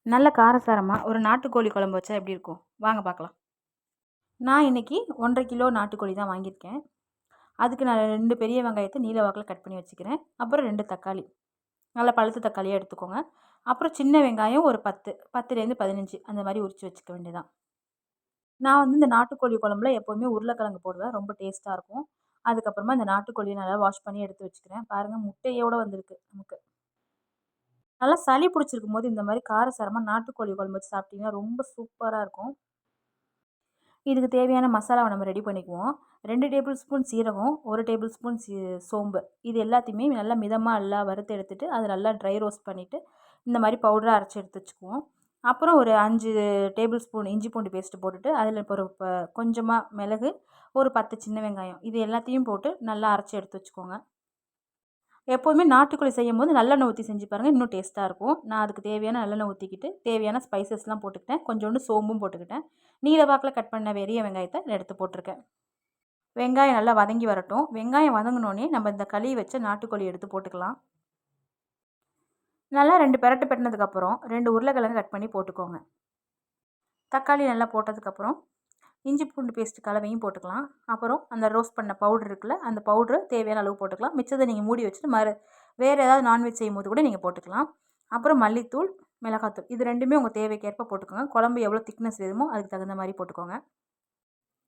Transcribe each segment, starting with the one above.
நல்ல காரசாரமாக ஒரு நாட்டுக்கோழி குழம்பு வச்சா எப்படி இருக்கும் வாங்க பார்க்கலாம். நான் இன்றைக்கி 1.5 கிலோ நாட்டுக்கோழி தான் வாங்கியிருக்கேன். அதுக்கு நான் 2 பெரிய வெங்காயத்தை நீல வாக்கில் கட் பண்ணி வச்சுக்கிறேன். அப்புறம் 2 தக்காளி, நல்லா பழுத்த தக்காளியாக எடுத்துக்கோங்க. அப்புறம் சின்ன வெங்காயம் ஒரு 10லேருந்து 15 அந்த மாதிரி உரித்து வச்சுக்க வேண்டியதான். நான் வந்து இந்த நாட்டுக்கோழி குழம்புல எப்போவுமே உருளைக்கிழங்கு போடுவேன், ரொம்ப டேஸ்ட்டாக இருக்கும். அதுக்கப்புறமா இந்த நாட்டுக்கோழியை நல்லா வாஷ் பண்ணி எடுத்து வச்சுக்கிறேன். பாருங்கள், முட்டையோடு வந்திருக்கு நமக்கு. நல்லா சளி பிடிச்சிருக்கும் போது இந்த மாதிரி காரசாரமாக நாட்டுக்கோழி குழம்பு வச்சு சாப்பிட்டிங்கன்னா ரொம்ப சூப்பராக இருக்கும். இதுக்கு தேவையான மசாலாவை நம்ம ரெடி பண்ணிக்குவோம். 2 டேபிள் ஸ்பூன் சீரகம், 1 டேபிள் ஸ்பூன் சோம்பு, இது எல்லாத்தையுமே நல்லா மிதமாக நல்லா வறுத்து எடுத்துகிட்டு அதை நல்லா ட்ரை ரோஸ்ட் பண்ணிவிட்டு இந்த மாதிரி பவுடராக அரைச்சி எடுத்து வச்சுக்குவோம். அப்புறம் ஒரு 5 டேபிள் ஸ்பூன் இஞ்சி பூண்டு பேஸ்ட்டு போட்டுட்டு அதில் இப்போ ஒரு கொஞ்சமாக மிளகு, ஒரு 10 சின்ன வெங்காயம், இது எல்லாத்தையும் போட்டு நல்லா அரைச்சி எடுத்து வச்சுக்கோங்க. எப்போதுமே நாட்டுக்கோழி செய்யும்போது நல்லெண்ணெய் ஊற்றி செஞ்சு பாருங்கள், இன்னும் டேஸ்ட்டாக இருக்கும். நான் அதுக்கு தேவையான நல்லெண்ணெய் ஊற்றிக்கிட்டு தேவையான ஸ்பைசஸ்லாம் போட்டுக்கிட்டேன், கொஞ்சோண்டு சோம்பும் போட்டுக்கிட்டேன். நீல வாக்கில் கட் பண்ண பெரிய வெங்காயத்தை எடுத்து போட்டிருக்கேன். வெங்காயம் நல்லா வதங்கி வரட்டும். வெங்காயம் வதங்கினோடனே நம்ம இந்த கழுவி வச்ச நாட்டுக்கோழி எடுத்து போட்டுக்கலாம். நல்லா 2 பெரட்டு பெட்டினதுக்கப்புறம் 2 உருளைக்கிழங்கு கட் பண்ணி போட்டுக்கோங்க. தக்காளி நல்லா போட்டதுக்கப்புறம் இஞ்சி பூண்டு பேஸ்ட் கலவையும் போட்டுக்கலாம். அப்புறம் அந்த ரோஸ்ட் பண்ண பவுடர் இருக்குல்ல, அந்த பவுட்ரு தேவையான அளவு போட்டுக்கலாம். மிச்சத்தை நீங்கள் மூடி வச்சுட்டு வேறு ஏதாவது நான்வெஜ் செய்யும்போது கூட நீங்கள் போட்டுக்கலாம். அப்புறம் மல்லித்தூள், மிளகாத்தூள், இது 2மே உங்கள் தேவைக்கேற்ப போட்டுக்கோங்க. குழம்பு எவ்வளோ திக்னஸ் வேணுமோ அதுக்கு தகுந்த மாதிரி போட்டுக்கோங்க.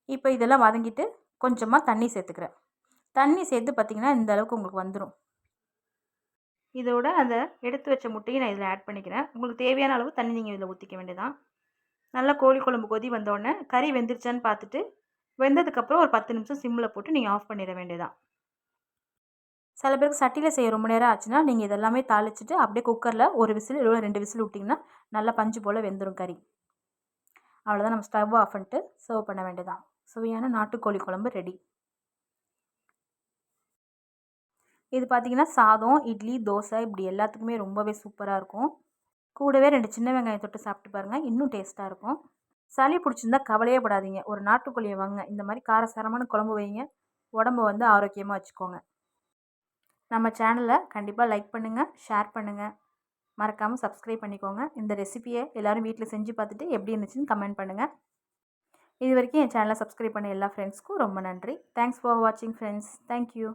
இப்போ இதெல்லாம் வதங்கிட்டு கொஞ்சமாக தண்ணி சேர்த்துக்கிறேன். தண்ணி சேர்த்து பார்த்திங்கன்னா இந்த அளவுக்கு உங்களுக்கு வந்துடும். இதோட அந்த எடுத்து வச்ச முட்டையை நான் இதில் ஆட் பண்ணிக்கிறேன். உங்களுக்கு தேவையான அளவு தண்ணி நீங்கள் இதில் ஊற்றிக்க வேண்டியதான். நல்லா கோழி குழம்பு கொதி வந்தோடனே கறி வெந்துருச்சான்னு பார்த்துட்டு வெந்ததுக்கப்புறம் ஒரு 10 நிமிஷம் சிம்மில் போட்டு நீங்கள் ஆஃப் பண்ணிட வேண்டியதான். சில பேருக்கு சட்டியில் செய்ய ரொம்ப நேரம் ஆச்சுன்னா நீங்கள் இதெல்லாமே தாளிச்சிட்டு அப்படியே குக்கரில் ஒரு விசில் இல்லை 2 விசில் விட்டிங்கன்னா நல்லா பஞ்சு போல் வெந்துடும் கறி. அவ்வளோதான், நம்ம ஸ்டவ் ஆஃப் பண்ணிட்டு சர்வ் பண்ண வேண்டியதான். சுவையான நாட்டுக்கோழி குழம்பு ரெடி. இது பார்த்திங்கன்னா சாதம், இட்லி, தோசை இப்படி எல்லாத்துக்குமே ரொம்பவே சூப்பராக இருக்கும். கூடவே 2 சின்ன வெங்காயம் தொட்டு சாப்பிட்டு பாருங்கள், இன்னும் டேஸ்ட்டாக இருக்கும். சளி பிடிச்சிருந்தா கவலையே படாதீங்க, ஒரு நாட்டுக்கோழியை வாங்க, இந்த மாதிரி காரசாரமான குழம்பு வைங்க, உடம்பு வந்து ஆரோக்கியமாக வச்சுக்கோங்க. நம்ம சேனலை கண்டிப்பாக லைக் பண்ணுங்கள், ஷேர் பண்ணுங்கள், மறக்காமல் சப்ஸ்கிரைப் பண்ணிக்கோங்க. இந்த ரெசிபியை எல்லோரும் வீட்டில் செஞ்சு பார்த்துட்டு எப்படி இருந்துச்சுன்னு கமெண்ட் பண்ணுங்கள். இது வரைக்கும் என் சேனலை சப்ஸ்கிரைப் பண்ண எல்லா ஃப்ரெண்ட்ஸ்க்கும் ரொம்ப நன்றி. தேங்க்ஸ் ஃபார் வாட்சிங் ஃப்ரெண்ட்ஸ். தேங்க்யூ.